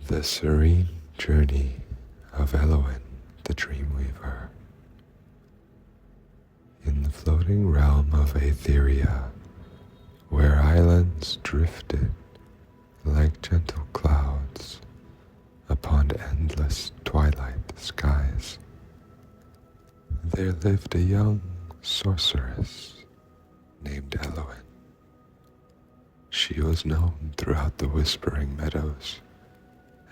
The serene journey of Elowyn the Dreamweaver. In the floating realm of Aetheria, where islands drifted like gentle clouds upon endless twilight skies, there lived a young sorceress named Elowyn. She was known throughout the Whispering Meadows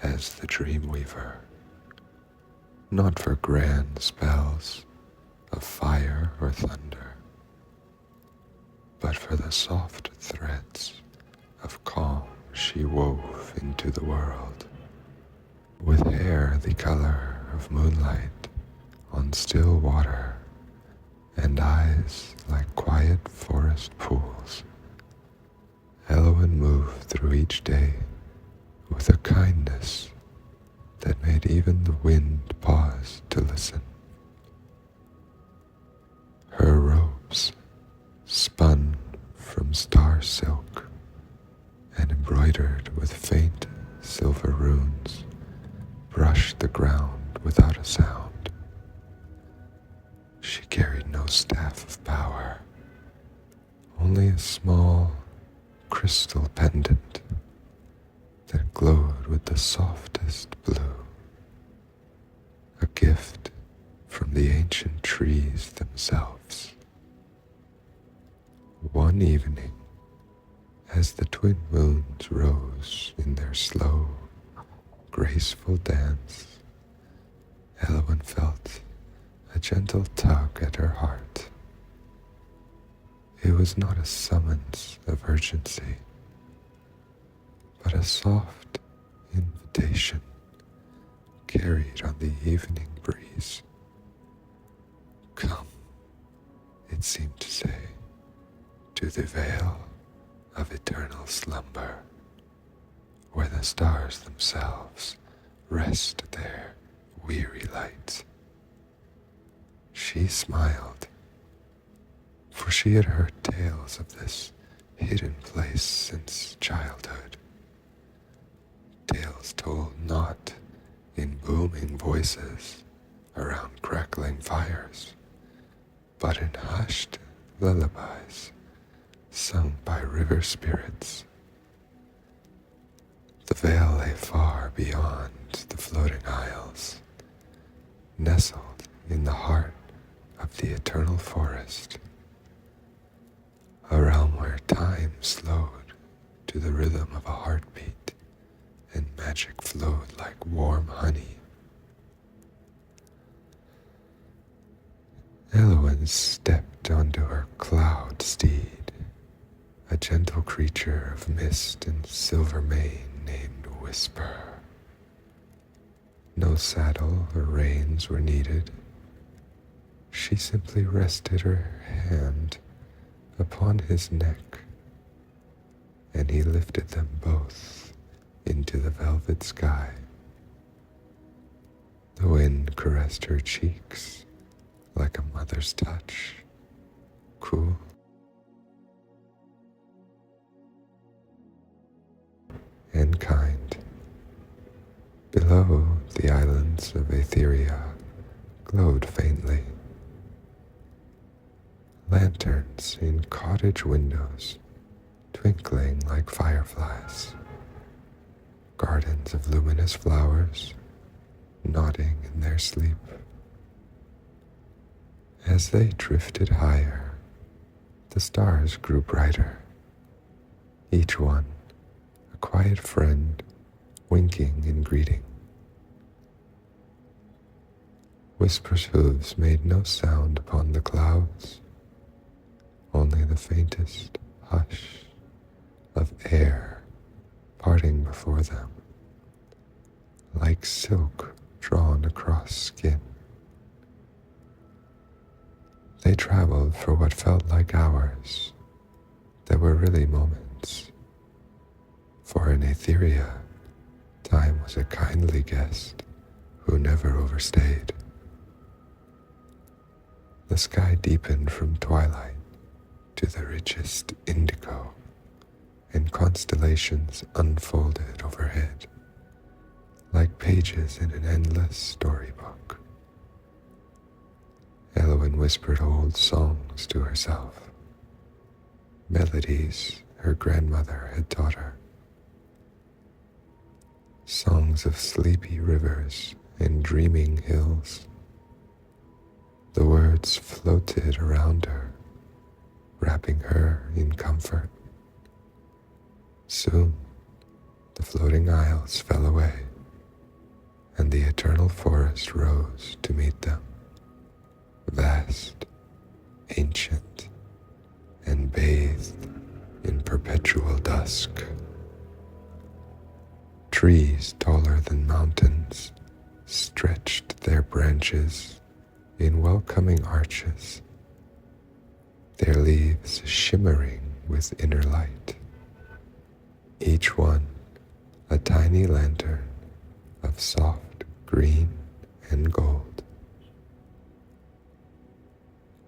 as the Dreamweaver, not for grand spells of fire or thunder, but for the soft threads of calm she wove into the world. With hair the color of moonlight on still water, and eyes like quiet forest pools, Elowyn moved through each day with a kindness that made even the wind pause to listen. Her robes, spun from star silk and embroidered with faint silver runes, brushed the ground without a sound. She carried no staff of power, only a small crystal pendant that glowed with the softest blue, a gift from the ancient trees themselves. One evening, as the twin moons rose in their slow, graceful dance, Elowyn felt a gentle tug at her heart. It was not a summons of urgency, but a soft invitation carried on the evening breeze. Come, it seemed to say, to the veil of eternal slumber, where the stars themselves rest their weary light. She smiled, for she had heard tales of this hidden place since childhood. Tales told not in booming voices around crackling fires, but in hushed lullabies sung by river spirits. The veil lay far beyond the floating isles, nestled in the heart of the eternal forest, a realm where time slowed to the rhythm of a heartbeat and magic flowed like warm honey. Elowyn stepped onto her cloud steed, a gentle creature of mist and silver mane named Whisper. No saddle or reins were needed. She simply rested her hand upon his neck, and he lifted them both into the velvet sky. The wind caressed her cheeks like a mother's touch, cool and kind. Below, the islands of Aetheria glowed faintly. Lanterns in cottage windows twinkling like fireflies. Gardens of luminous flowers nodding in their sleep. As they drifted higher, the stars grew brighter, each one a quiet friend winking in greeting. Whisper's hooves made no sound upon the clouds, only the faintest hush of air parting before them, like silk drawn across skin. They traveled for what felt like hours that were really moments, for in Aetheria, time was a kindly guest who never overstayed. The sky deepened from twilight to the richest indigo, and constellations unfolded overhead, like pages in an endless storybook. Elowyn whispered old songs to herself, melodies her grandmother had taught her, songs of sleepy rivers and dreaming hills. The words floated around her, wrapping her in comfort. Soon, the floating isles fell away, and the eternal forest rose to meet them, vast, ancient, and bathed in perpetual dusk. Trees taller than mountains stretched their branches in welcoming arches, their leaves shimmering with inner light, each one a tiny lantern of soft green and gold.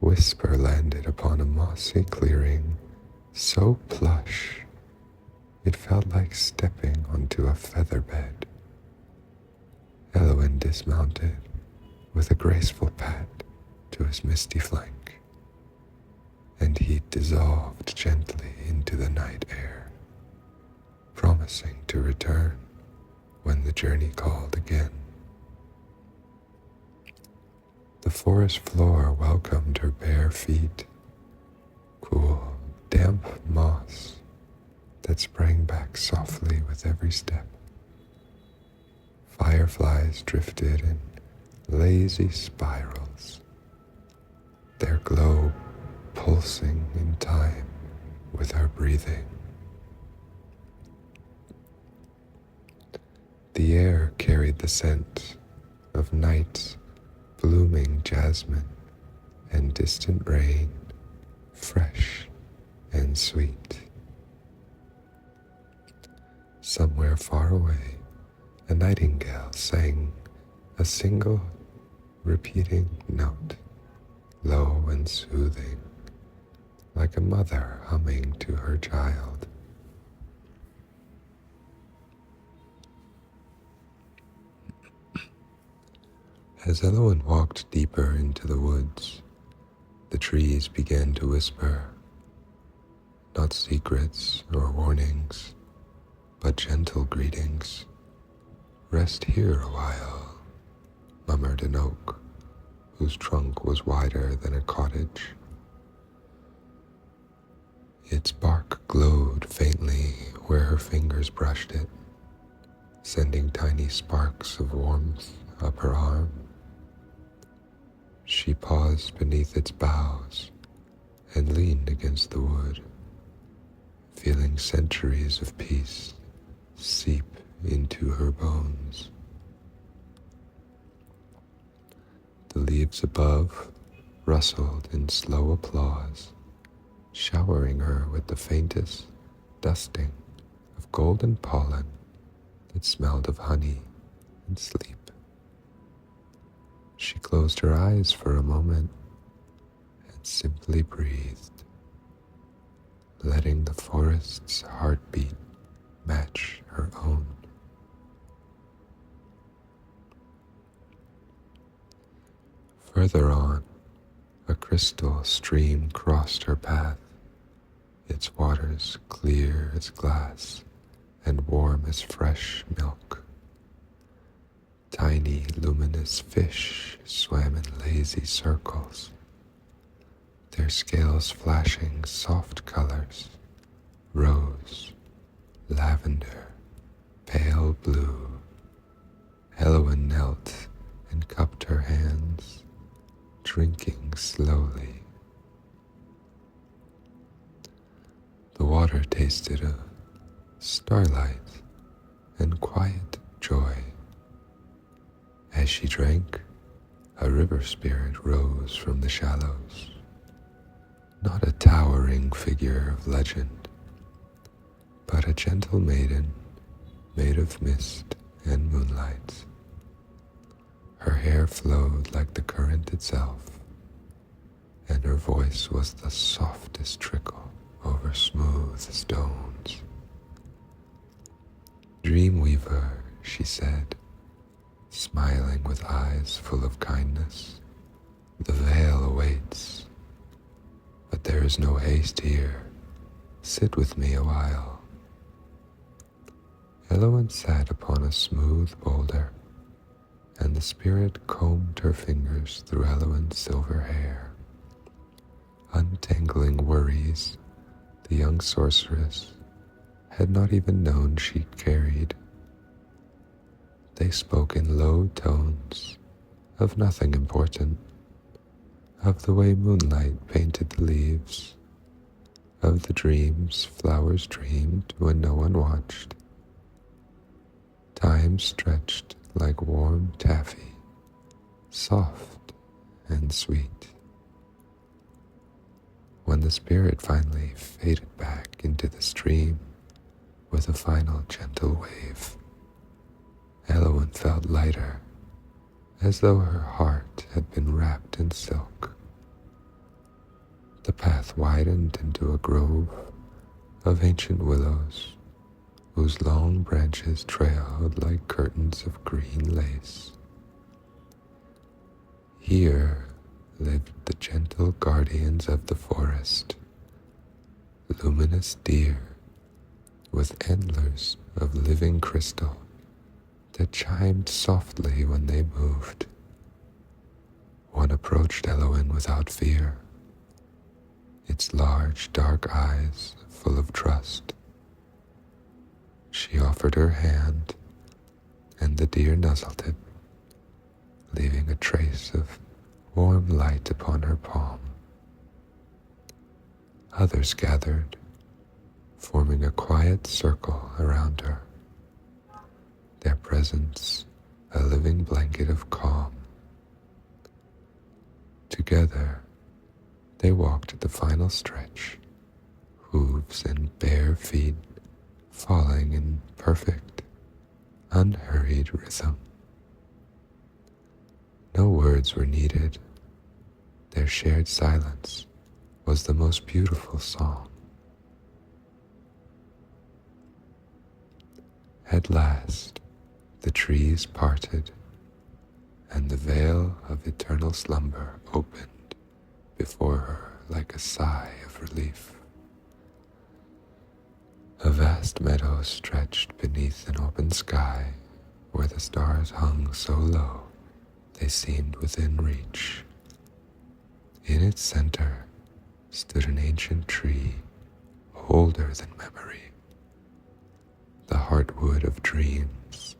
Whisper landed upon a mossy clearing so plush it felt like stepping onto a feather bed. Elowyn dismounted with a graceful pat to his misty flank, and he dissolved gently into the night air, promising to return when the journey called again. The forest floor welcomed her bare feet, cool, damp moss that sprang back softly with every step. Fireflies drifted in lazy spirals, their glow pulsing in time with her breathing. The air carried the scent of night's blooming jasmine and distant rain, fresh and sweet. Somewhere far away, a nightingale sang a single repeating note, low and soothing, like a mother humming to her child. As Elowyn walked deeper into the woods, the trees began to whisper, not secrets or warnings, but gentle greetings. "Rest here a while," murmured an oak, whose trunk was wider than a cottage. Its bark glowed faintly where her fingers brushed it, sending tiny sparks of warmth up her arm. She paused beneath its boughs and leaned against the wood, feeling centuries of peace seep into her bones. The leaves above rustled in slow applause, showering her with the faintest dusting of golden pollen that smelled of honey and sleep. She closed her eyes for a moment and simply breathed, letting the forest's heartbeat match her own. Further on, a crystal stream crossed her path, its waters clear as glass and warm as fresh milk. Tiny luminous fish swam in lazy circles, their scales flashing soft colors, rose, lavender, pale blue. Elowyn knelt and cupped her hands, drinking slowly. The water tasted of starlight and quiet joy. As she drank, a river spirit rose from the shallows, not a towering figure of legend, but a gentle maiden made of mist and moonlight. Her hair flowed like the current itself, and her voice was the softest trickle over smooth stones. "Dreamweaver," she said, smiling with eyes full of kindness. The veil awaits, but there is no haste here. Sit with me a while. Elowyn sat upon a smooth boulder, and the spirit combed her fingers through Elowyn's silver hair, untangling worries the young sorceress had not even known she carried. They spoke in low tones of nothing important, of the way moonlight painted the leaves, of the dreams flowers dreamed when no one watched. Time stretched like warm taffy, soft and sweet. When the spirit finally faded back into the stream with a final gentle wave, Elowyn felt lighter, as though her heart had been wrapped in silk. The path widened into a grove of ancient willows, whose long branches trailed like curtains of green lace. Here lived the gentle guardians of the forest, luminous deer with antlers of living crystal that chimed softly when they moved. One approached Elowyn without fear, its large dark eyes full of trust. She offered her hand, and the deer nuzzled it, leaving a trace of warm light upon her palm. Others gathered, forming a quiet circle around her, their presence a living blanket of calm. Together, they walked the final stretch, hooves and bare feet falling in perfect, unhurried rhythm. No words were needed. Their shared silence was the most beautiful song. At last, the trees parted, and the veil of eternal slumber opened before her like a sigh of relief. A vast meadow stretched beneath an open sky where the stars hung so low they seemed within reach. In its center stood an ancient tree, older than memory, the heartwood of dreams,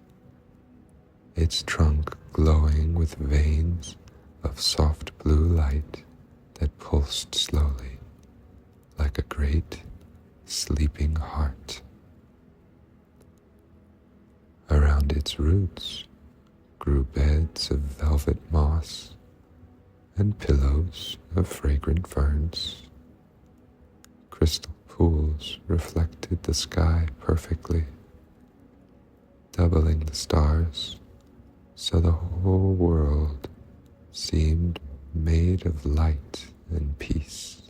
its trunk glowing with veins of soft blue light that pulsed slowly like a great sleeping heart. Around its roots grew beds of velvet moss and pillows of fragrant ferns. Crystal pools reflected the sky perfectly, doubling the stars, so the whole world seemed made of light and peace.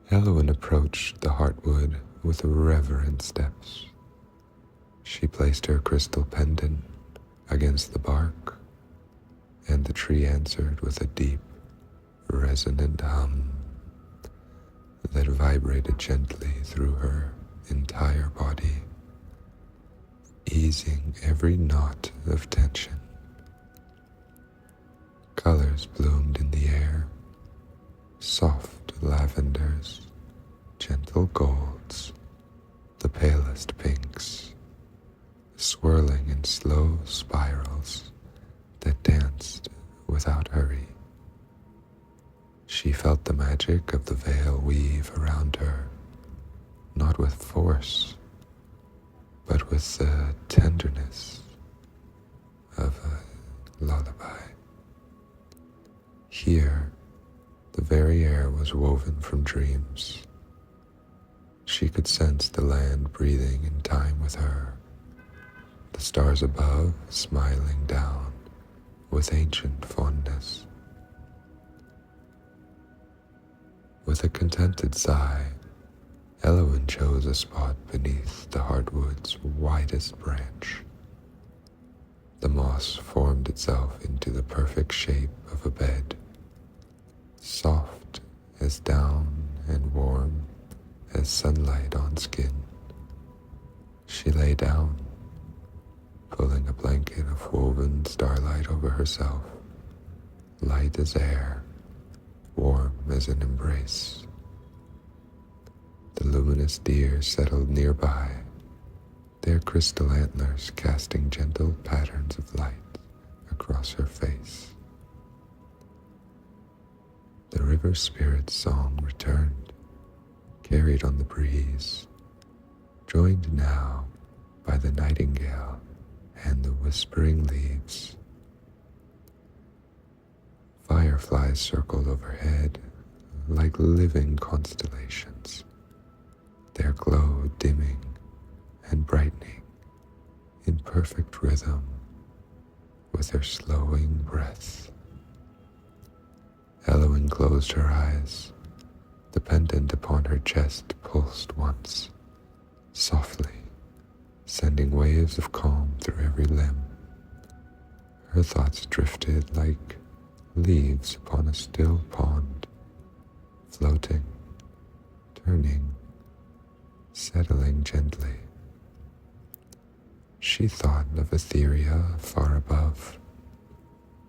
Elowyn approached the heartwood with reverent steps. She placed her crystal pendant against the bark, and the tree answered with a deep, resonant hum that vibrated gently through her entire body, easing every knot of tension. Colors bloomed in the air, soft lavenders, gentle golds, the palest pinks, swirling in slow spirals that danced without hurry. She felt the magic of the veil weave around her, not with force, but with the tenderness of a lullaby. Here, the very air was woven from dreams. She could sense the land breathing in time with her, the stars above smiling down with ancient fondness. With a contented sigh, Elowyn chose chose a spot beneath the hardwood's widest branch. The moss formed itself into the perfect shape of a bed, soft as down and warm as sunlight on skin. She lay down, pulling a blanket of woven starlight over herself, light as air, warm as an embrace. The luminous deer settled nearby, their crystal antlers casting gentle patterns of light across her face. The river spirit's song returned, carried on the breeze, joined now by the nightingale and the whispering leaves. Fireflies circled overhead like living constellations, their glow dimming and brightening in perfect rhythm with her slowing breath. Elowyn closed her eyes. The pendant upon her chest pulsed once, softly, sending waves of calm through every limb. Her thoughts drifted like leaves upon a still pond, floating, turning, settling gently. She thought of Etheria far above,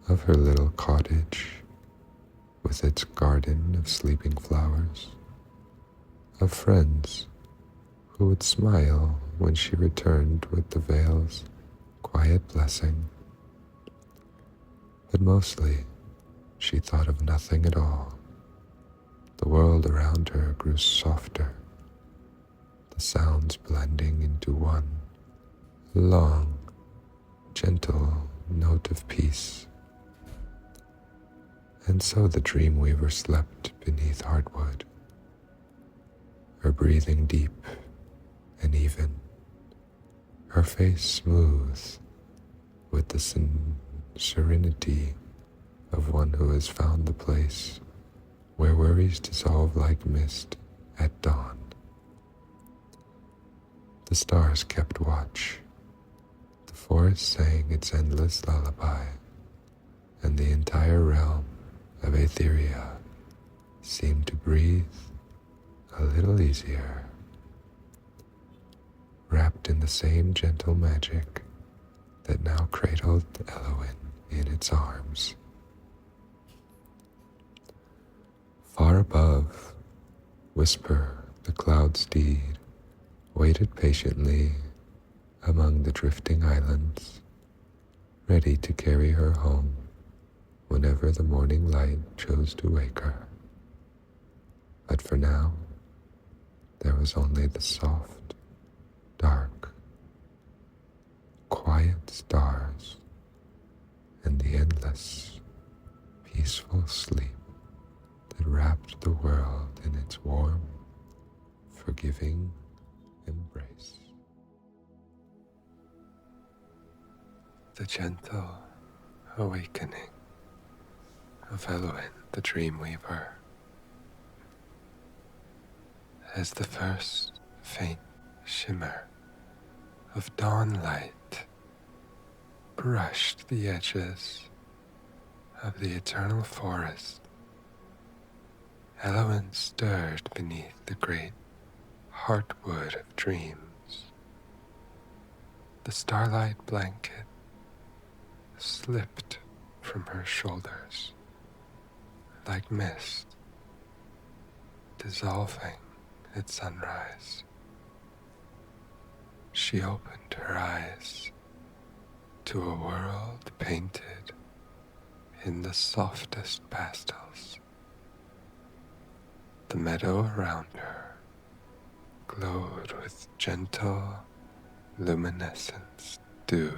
of her little cottage with its garden of sleeping flowers, of friends who would smile when she returned with the veil's quiet blessing. But mostly, she thought of nothing at all. The world around her grew softer, the sounds blending into one long, gentle note of peace. And so the Dreamweaver slept beneath hardwood, her breathing deep and even, her face smooth with the serenity of one who has found the place where worries dissolve like mist at dawn. The stars kept watch. The forest sang its endless lullaby, and the entire realm of Etheria seemed to breathe a little easier, wrapped in the same gentle magic that now cradled Elowyn in its arms. Far above, Whisper, the cloud steed, waited patiently among the drifting islands, ready to carry her home whenever the morning light chose to wake her. But for now, there was only the soft, dark, quiet stars and the endless, peaceful sleep that wrapped the world in its warm, forgiving embrace. The gentle awakening of Elowyn the Dreamweaver, as the first faint shimmer of dawn light brushed the edges of the eternal forest. Elowyn stirred beneath the great heartwood of dreams. The starlight blanket slipped from her shoulders like mist, dissolving at sunrise. She opened her eyes to a world painted in the softest pastels. The meadow around her glowed with gentle luminescence, dew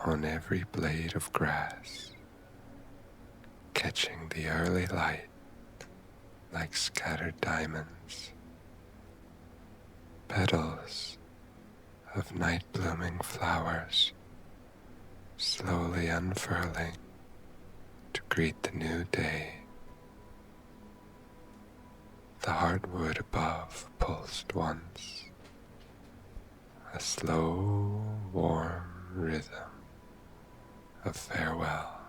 on every blade of grass, catching the early light like scattered diamonds. Petals of night-blooming flowers slowly unfurling to greet the new day. The hardwood above pulsed once, a slow, warm rhythm of farewell,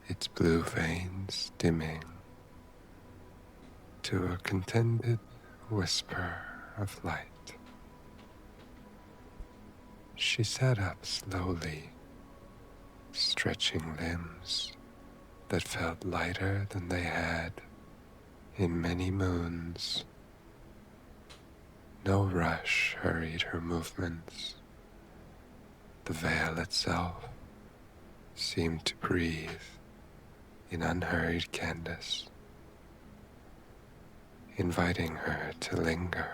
its blue veins dimming to a contented whisper of light. She sat up slowly, stretching limbs that felt lighter than they had in many moons. No rush hurried her movements. The veil itself seemed to breathe in unhurried cadence, inviting her to linger.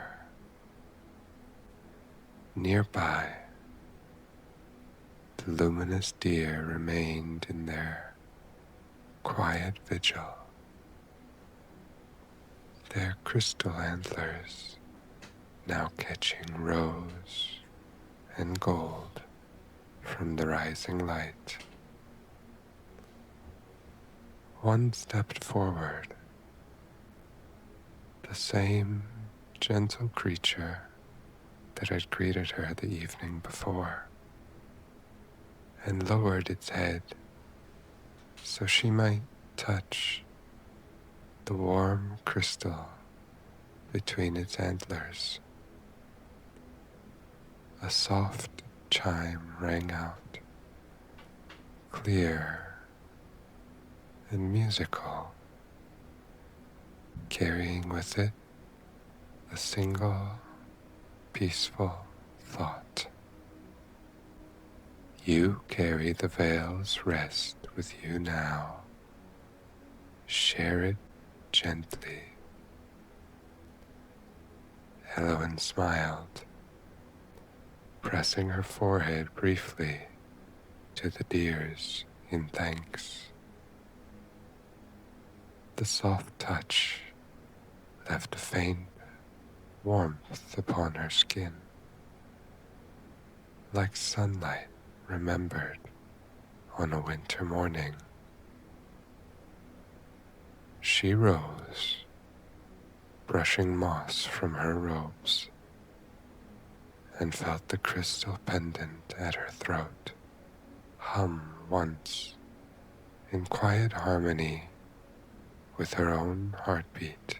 Nearby, the luminous deer remained in their quiet vigil, their crystal antlers now catching rose and gold from the rising light. One stepped forward, the same gentle creature that had greeted her the evening before, and lowered its head so she might touch the warm crystal between its antlers. A soft chime rang out, clear and musical, carrying with it a single peaceful thought. You carry the veil's rest with you now. Share it gently. Elowyn smiled, pressing her forehead briefly to the deer's in thanks. The soft touch left a faint warmth upon her skin, like sunlight remembered on a winter morning. She rose, brushing moss from her robes, and felt the crystal pendant at her throat hum once in quiet harmony with her own heartbeat.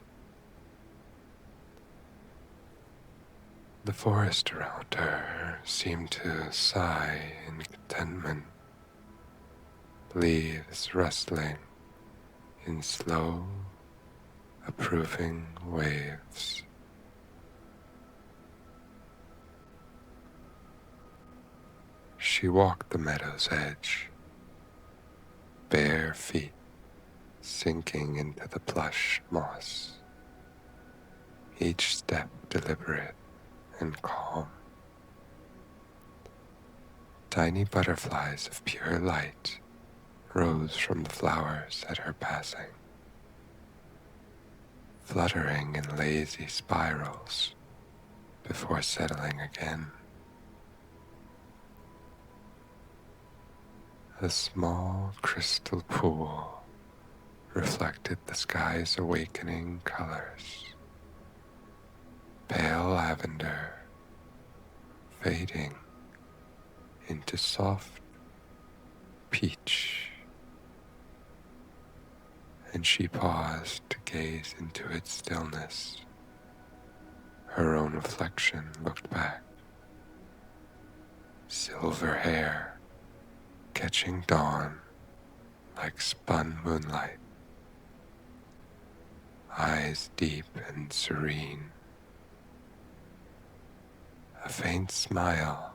The forest around her seemed to sigh in contentment, leaves rustling in slow, approving waves. She walked the meadow's edge, bare feet sinking into the plush moss, each step deliberate and calm. Tiny butterflies of pure light rose from the flowers at her passing, fluttering in lazy spirals before settling again. A small crystal pool reflected the sky's awakening colors, pale lavender fading into soft peach, and she paused to gaze into its stillness. Her own reflection looked back, silver hair catching dawn like spun moonlight, eyes deep and serene, a faint smile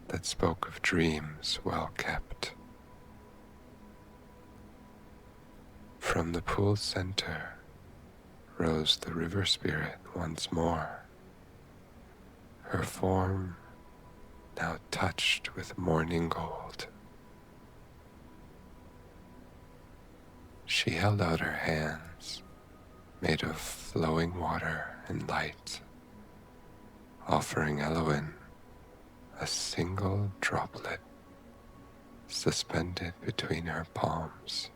that spoke of dreams well kept. From the pool's center rose the river spirit once more, her form now touched with morning gold. She held out her hands, made of flowing water and light, offering Elowyn a single droplet suspended between her palms.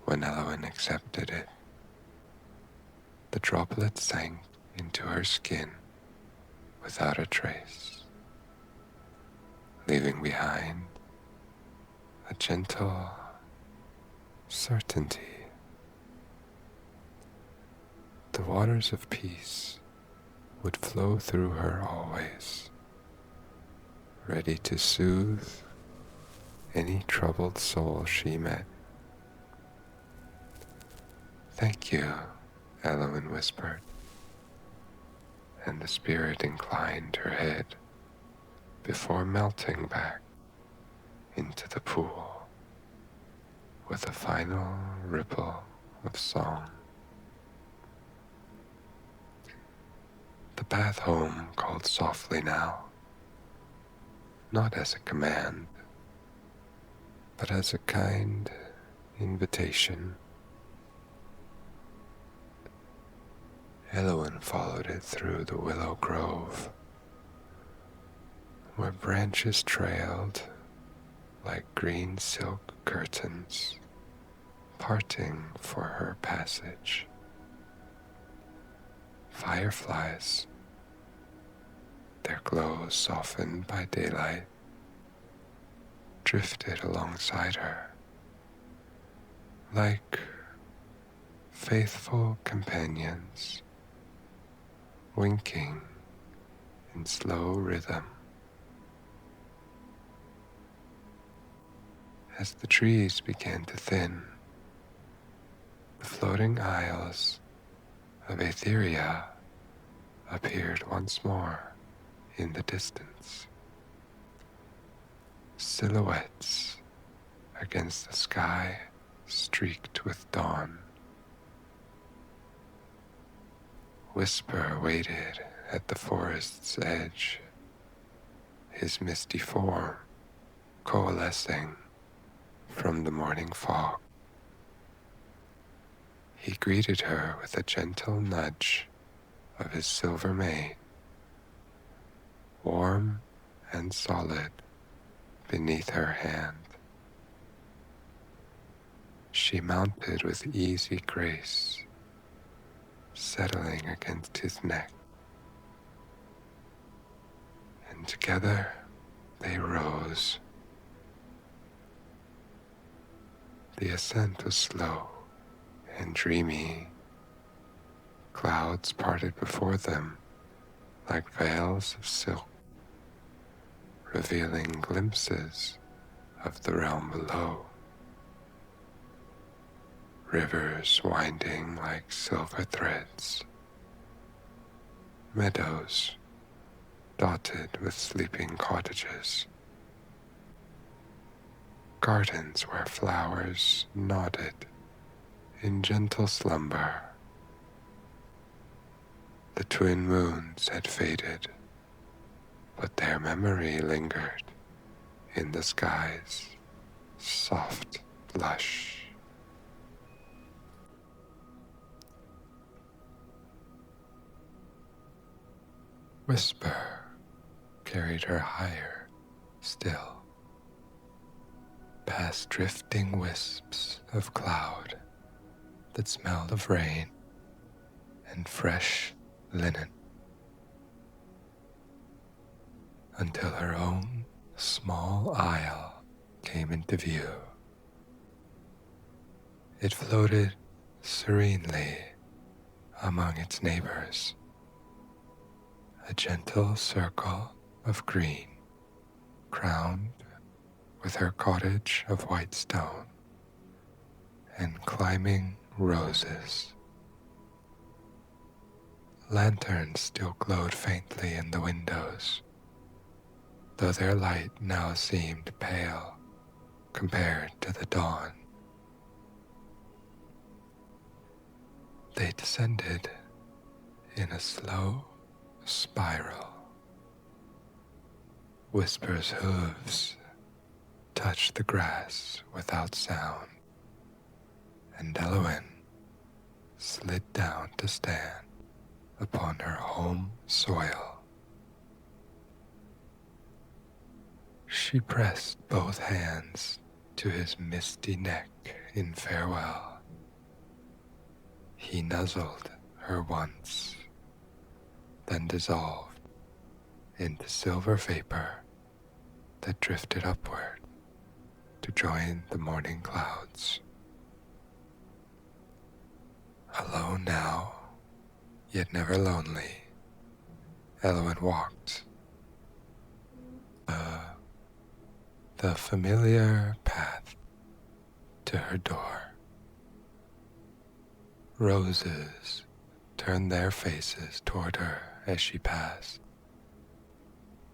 When Elowyn accepted it, The droplets sank into her skin without a trace, leaving behind a gentle certainty. The waters of peace would flow through her always, ready to soothe any troubled soul she met. "Thank you," Elowyn whispered, and the spirit inclined her head before melting back into the pool with a final ripple of song. The path home called softly now, not as a command, but as a kind invitation. Elowyn followed it through the willow grove, where branches trailed like green silk curtains, parting for her passage. Fireflies, their glow softened by daylight, drifted alongside her, like faithful companions, winking in slow rhythm. As the trees began to thin, the floating isles of Aetheria appeared once more in the distance, silhouettes against the sky streaked with dawn. Whisper waited at the forest's edge, his misty form coalescing from the morning fog. He greeted her with a gentle nudge of his silver mane, warm and solid beneath her hand. She mounted with easy grace, settling against his neck, and together they rose. The ascent was slow and dreamy. Clouds parted before them like veils of silk, revealing glimpses of the realm below. Rivers winding like silver threads, meadows dotted with sleeping cottages, gardens where flowers nodded in gentle slumber. The twin moons had faded, but their memory lingered in the sky's soft blush. Whisper carried her higher still, past drifting wisps of cloud that smelled of rain and fresh linen, until her own small isle came into view. It floated serenely among its neighbors, a gentle circle of green, crowned with her cottage of white stone and climbing roses. Lanterns still glowed faintly in the windows, though their light now seemed pale compared to the dawn. They descended in a slow spiral. Whisper's hooves touched the grass without sound, and Elowyn slid down to stand upon her home soil. She pressed both hands to his misty neck in farewell. He nuzzled her once, then dissolved into silver vapor that drifted upward to join the morning clouds. Alone now, yet never lonely, Elowyn walked the familiar path to her door. Roses turned their faces toward her as she passed,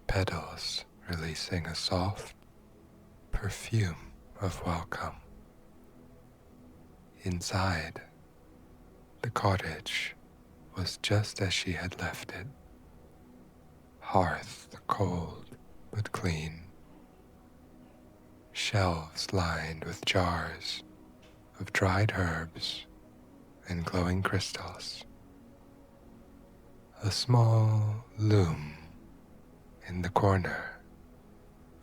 petals releasing a soft perfume of welcome. Inside, the cottage was just as she had left it. Hearth cold but clean. Shelves lined with jars of dried herbs and glowing crystals. A small loom in the corner,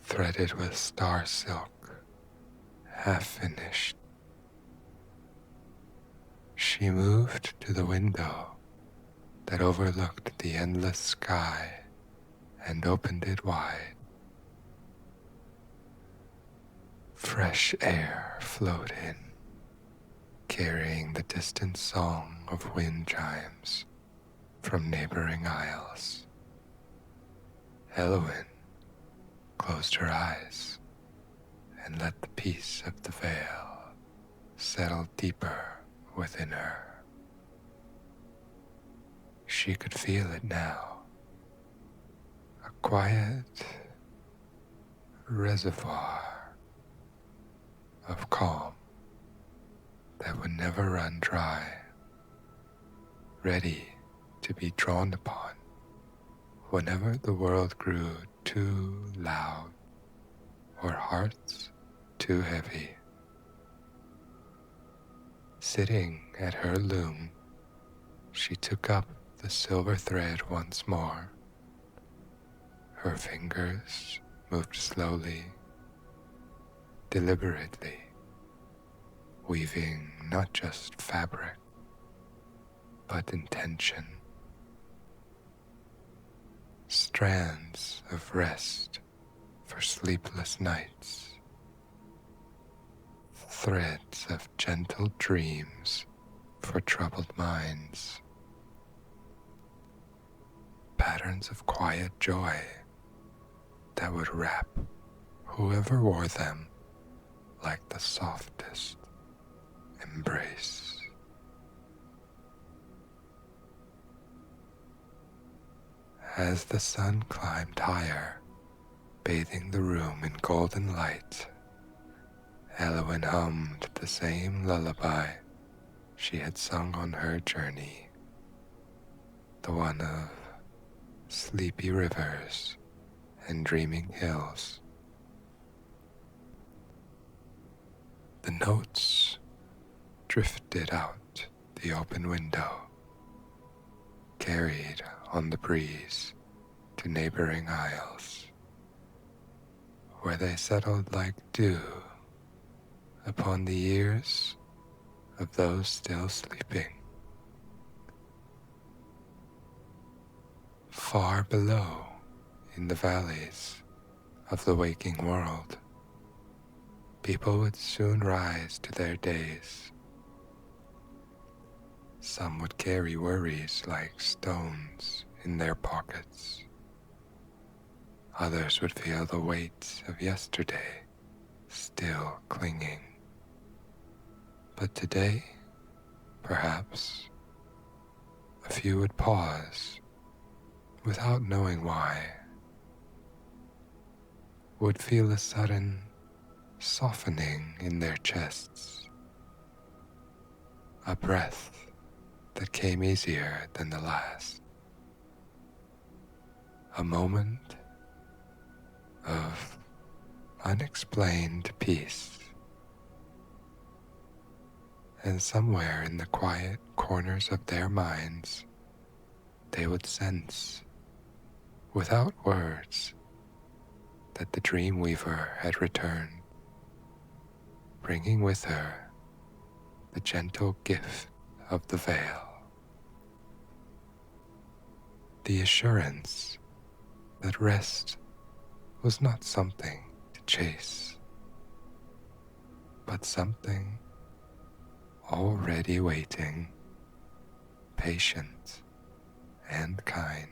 threaded with star silk, half finished. She moved to the window that overlooked the endless sky and opened it wide. Fresh air flowed in, carrying the distant song of wind chimes from neighboring isles. Elowyn closed her eyes and let the peace of the veil settle deeper within her. She could feel it now, a quiet reservoir of calm that would never run dry, ready to be drawn upon whenever the world grew too loud or hearts too heavy. Sitting at her loom, she took up the silver thread once more. Her fingers moved slowly, deliberately, weaving not just fabric, but intention. Strands of rest for sleepless nights, threads of gentle dreams for troubled minds, patterns of quiet joy that would wrap whoever wore them like the softest embrace. As the sun climbed higher, bathing the room in golden light, Elowyn hummed the same lullaby she had sung on her journey, the one of sleepy rivers and dreaming hills. The notes drifted out the open window, carried on the breeze to neighboring isles, where they settled like dew upon the ears of those still sleeping. Far below, in the valleys of the waking world, people would soon rise to their days. Some would carry worries like stones in their pockets. Others would feel the weight of yesterday still clinging. But today, perhaps, a few would pause without knowing why, would feel a sudden softening in their chests, a breath that came easier than the last, a moment of unexplained peace. And somewhere in the quiet corners of their minds, they would sense, without words, that the Dreamweaver had returned, bringing with her the gentle gift of the veil. the assurance that rest was not something to chase, but something already waiting, patient and kind,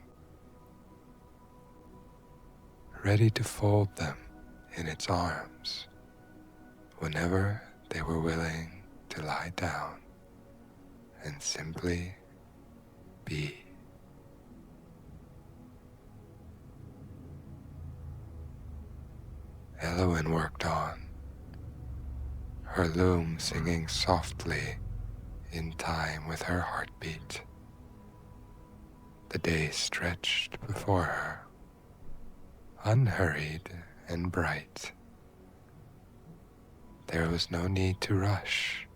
ready to fold them in its arms whenever they were willing to lie down and simply be. Elowyn worked on, her loom singing softly in time with her heartbeat. The day stretched before her, unhurried and bright. There was no need to rush,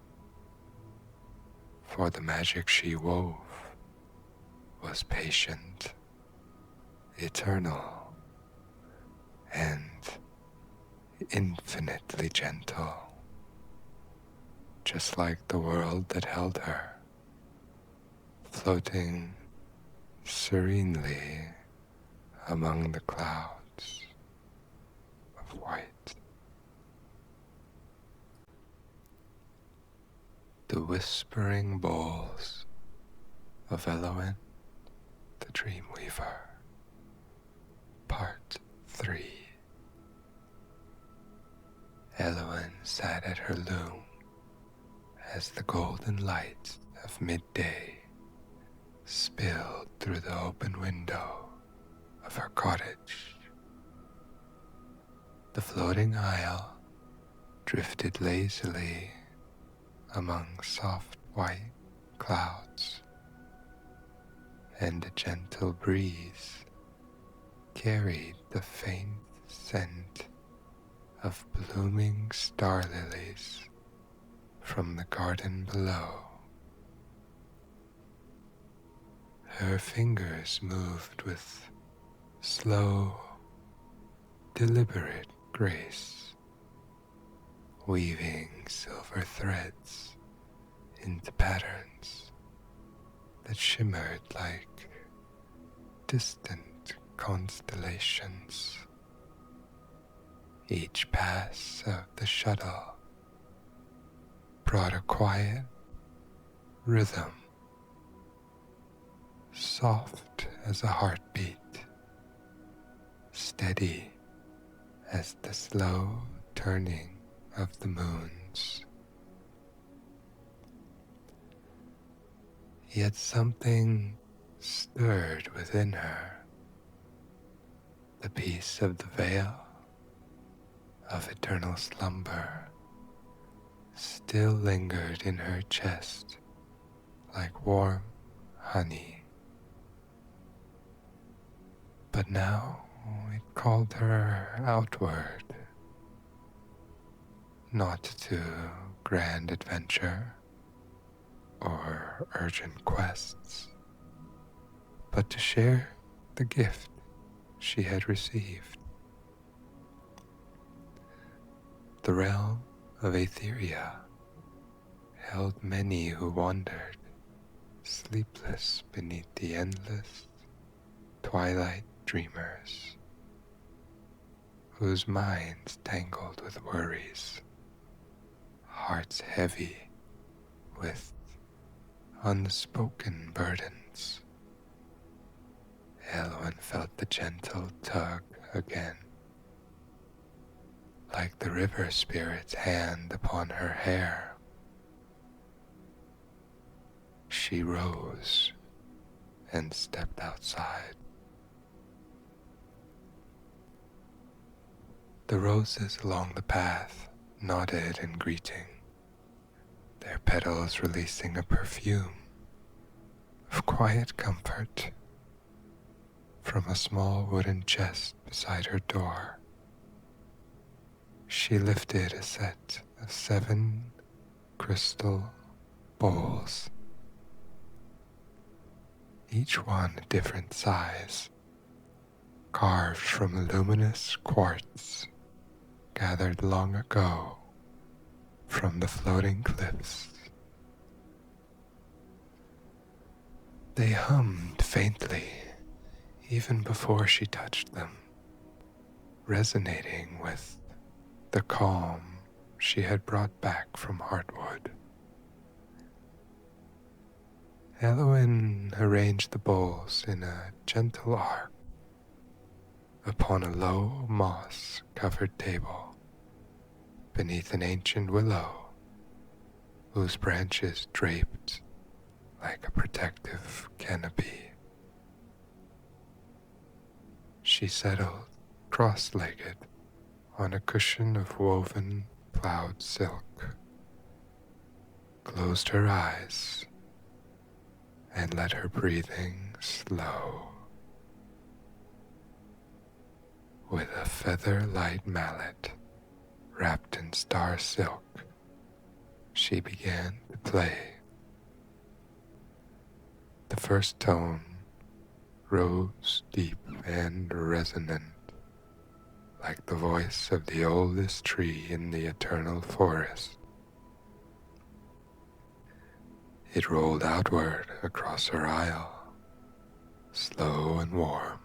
for the magic she wove was patient, eternal, and infinitely gentle, just like the world that held her, floating serenely among the clouds of white. The Whispering Bowls of Elowyn the Dreamweaver, Part 3. Elowyn sat at her loom as the golden light of midday spilled through the open window of her cottage. The floating isle drifted lazily among soft white clouds, and a gentle breeze carried the faint scent of blooming star lilies from the garden below. Her fingers moved with slow, deliberate grace, weaving silver threads into patterns that shimmered like distant constellations. Each pass of the shuttle brought a quiet rhythm, soft as a heartbeat, steady as the slow turning of the moons. Yet something stirred within her. The peace of the veil of eternal slumber still lingered in her chest like warm honey. But now it called her outward, not to grand adventure or urgent quests, but to share the gift she had received. The realm of Aetheria held many who wandered, sleepless beneath the endless twilight dreamers, whose minds tangled with worries, hearts heavy with unspoken burdens. Elowyn felt the gentle tug again, like the river spirit's hand upon her hair. She rose and stepped outside. The roses along the path nodded in greeting, their petals releasing a perfume of quiet comfort from a small wooden chest beside her door. She lifted a set of 7 crystal bowls, each one a different size, carved from luminous quartz gathered long ago from the floating cliffs. They hummed faintly even before she touched them, resonating with the calm she had brought back from Heartwood. Elowyn arranged the bowls in a gentle arc upon a low moss-covered table beneath an ancient willow whose branches draped like a protective canopy. She settled cross-legged on a cushion of woven cloud silk, closed her eyes, and let her breathing slow. With a feather-light mallet wrapped in star silk, she began to play. The first tone rose deep and resonant, like the voice of the oldest tree in the eternal forest. It rolled outward across her aisle, slow and warm,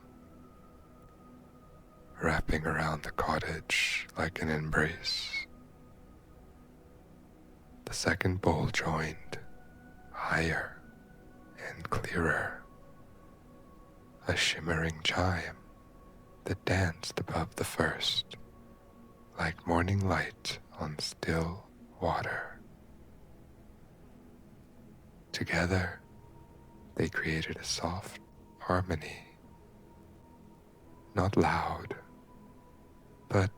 wrapping around the cottage like an embrace. The second bowl joined, higher and clearer, a shimmering chime that danced above the first, like morning light on still water. Together, they created a soft harmony, not loud, but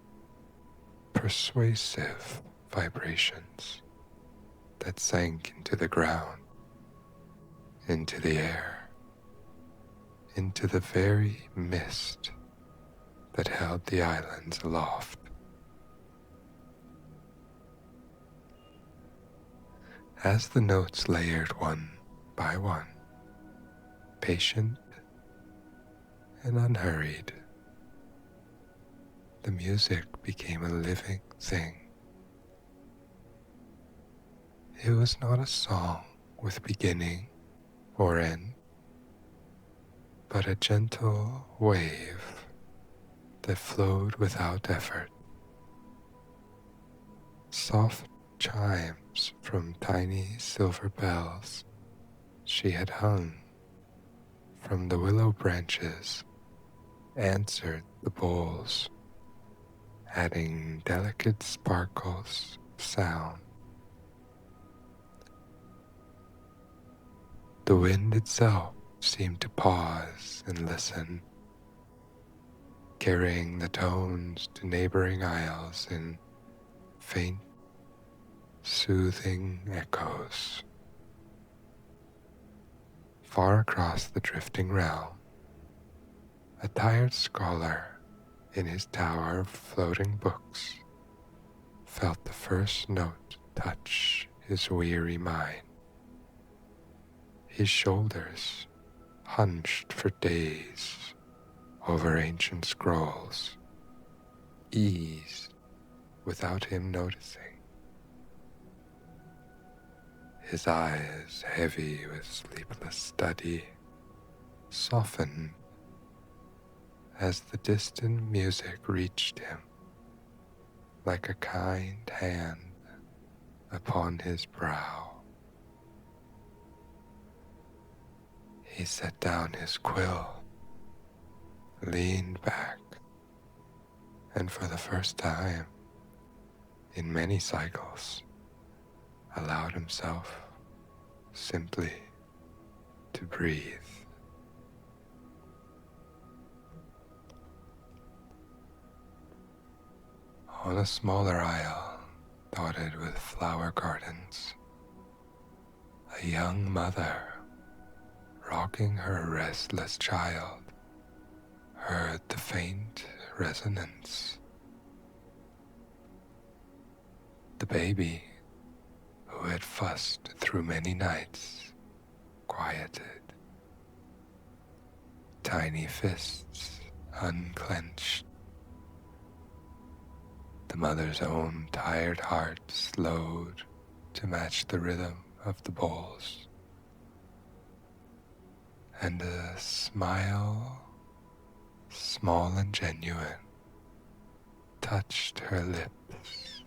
persuasive vibrations that sank into the ground, into the air, into the very mist that held the islands aloft. As the notes layered one by one, patient and unhurried, the music became a living thing. It was not a song with beginning or end, but a gentle wave that flowed without effort. Soft chimes from tiny silver bells she had hung from the willow branches answered the bowls, adding delicate sparkles of sound. The wind itself seemed to pause and listen, carrying the tones to neighboring isles in faint, soothing echoes. Far across the drifting realm, a tired scholar in his tower of floating books felt the first note touch his weary mind. His shoulders, hunched for days over ancient scrolls, eased without him noticing. His eyes, heavy with sleepless study, softened as the distant music reached him like a kind hand upon his brow. He set down his quill, leaned back, and for the first time in many cycles, allowed himself simply to breathe. On a smaller isle dotted with flower gardens, a young mother, rocking her restless child, heard the faint resonance. The baby, who had fussed through many nights, quieted. Tiny fists unclenched. The mother's own tired heart slowed to match the rhythm of the bowls. And a smile small and genuine, touched her lips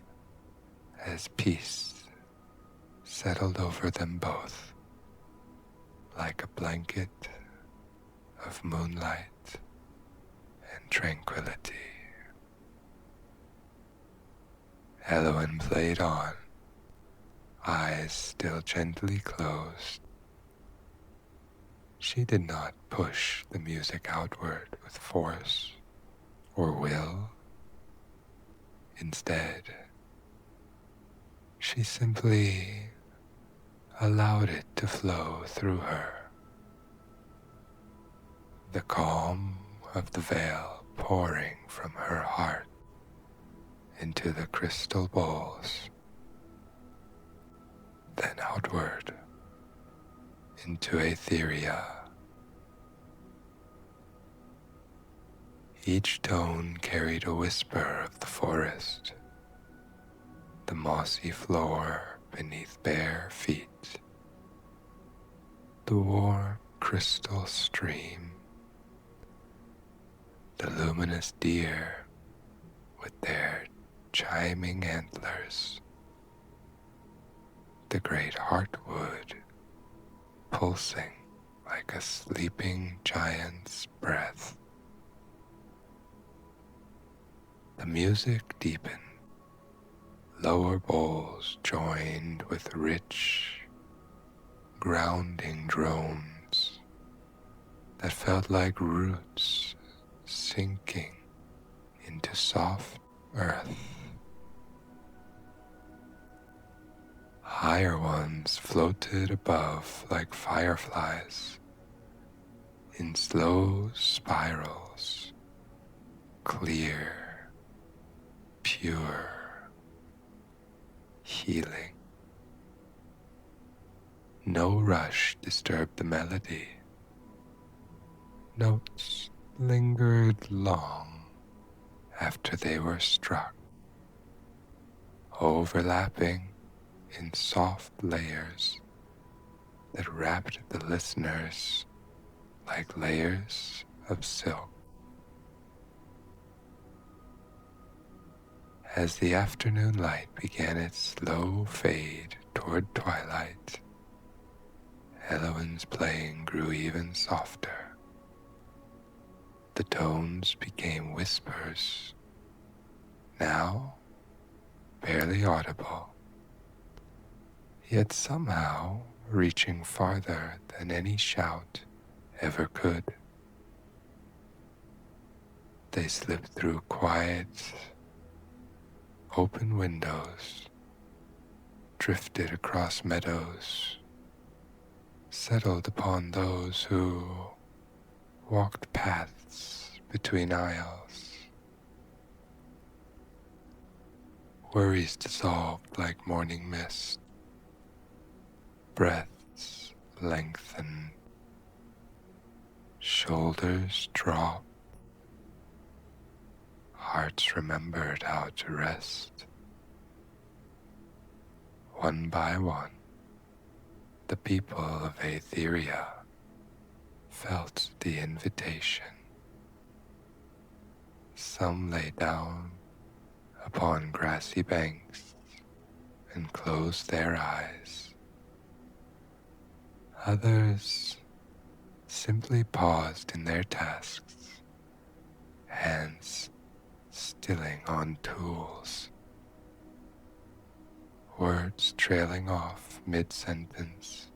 as peace settled over them both like a blanket of moonlight and tranquility. Elowyn played on, eyes still gently closed. She did not push the music outward with force or will. Instead, she simply allowed it to flow through her, the calm of the veil pouring from her heart into the crystal bowls, then outward into etheria. Each tone carried a whisper of the forest, the mossy floor beneath bare feet, the warm crystal stream, the luminous deer with their chiming antlers, the great heartwood pulsing like a sleeping giant's breath. The music deepened, lower bowls joined with rich, grounding drones that felt like roots sinking into soft earth. Higher ones floated above like fireflies in slow spirals, clear, pure, healing. No rush disturbed the melody. Notes lingered long after they were struck, overlapping in soft layers that wrapped the listeners like layers of silk. As the afternoon light began its slow fade toward twilight, Elowyn's playing grew even softer. The tones became whispers, now barely audible, yet somehow reaching farther than any shout ever could. They slipped through quiet, open windows, drifted across meadows, settled upon those who walked paths between aisles. Worries dissolved like morning mist, breaths lengthened, shoulders dropped, hearts remembered how to rest. One by one, the people of Etheria felt the invitation. Some lay down upon grassy banks and closed their eyes. Others simply paused in their tasks, hands stilling on tools, words trailing off mid-sentence,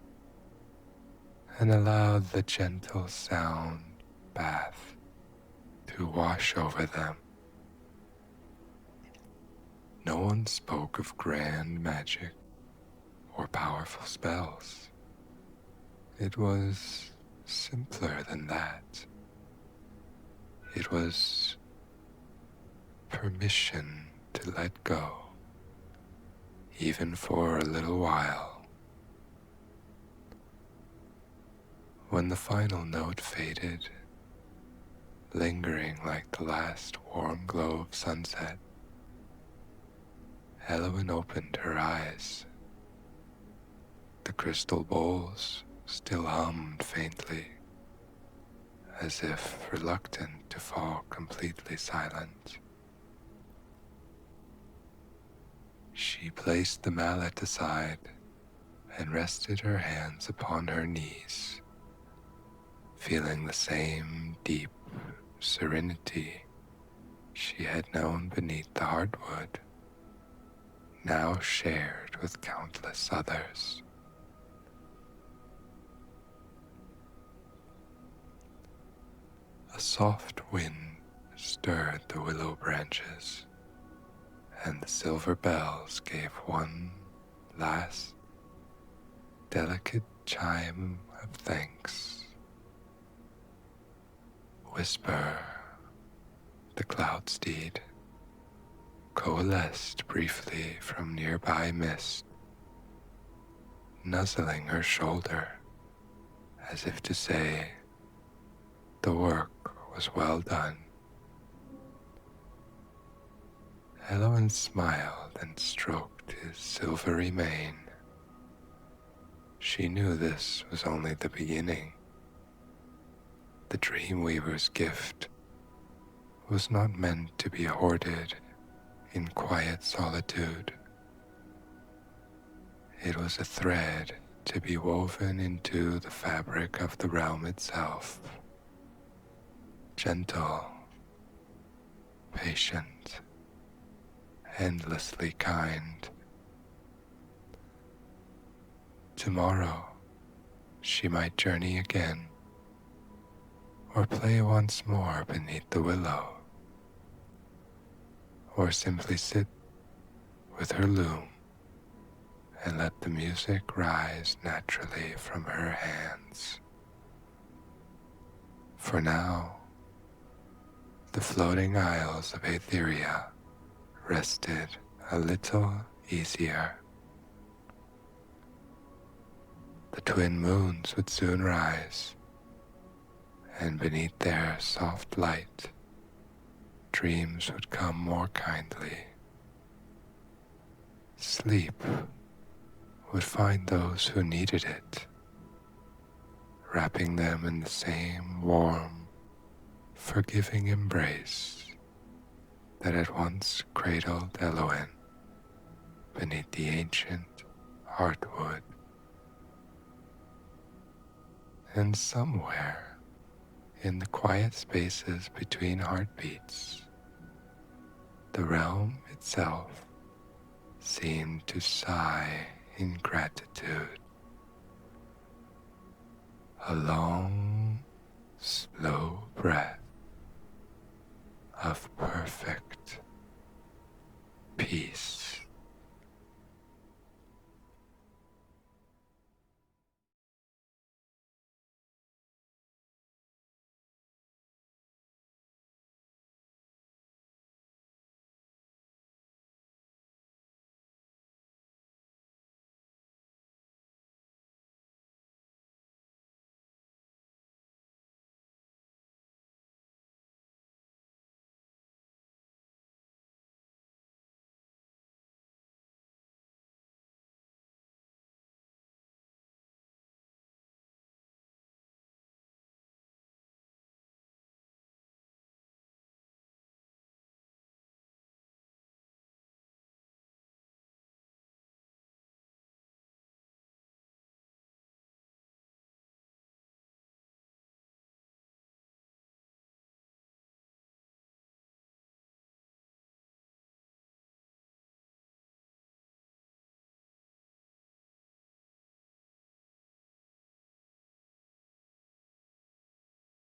and allowed the gentle sound bath to wash over them. No one spoke of grand magic or powerful spells. It was simpler than that. It was permission to let go, even for a little while. When the final note faded, lingering like the last warm glow of sunset, Elowyn opened her eyes. The crystal bowls still hummed faintly, as if reluctant to fall completely silent. She placed the mallet aside and rested her hands upon her knees, feeling the same deep serenity she had known beneath the hardwood, now shared with countless others. A soft wind stirred the willow branches, and the silver bells gave one last delicate chime of thanks. Whisper, the cloud steed, coalesced briefly from nearby mist, nuzzling her shoulder as if to say, the work was well done. Elowyn smiled and stroked his silvery mane. She knew this was only the beginning. The Dreamweaver's gift was not meant to be hoarded in quiet solitude. It was a thread to be woven into the fabric of the realm itself. Gentle, patient, endlessly kind. Tomorrow, she might journey again, or play once more beneath the willow, or simply sit with her loom and let the music rise naturally from her hands. For now, the floating isles of Aetheria rested a little easier. The twin moons would soon rise, and beneath their soft light, dreams would come more kindly. Sleep would find those who needed it, wrapping them in the same warm, forgiving embrace that had once cradled Elowyn beneath the ancient heartwood. And somewhere in the quiet spaces between heartbeats, the realm itself seemed to sigh in gratitude. A long, slow breath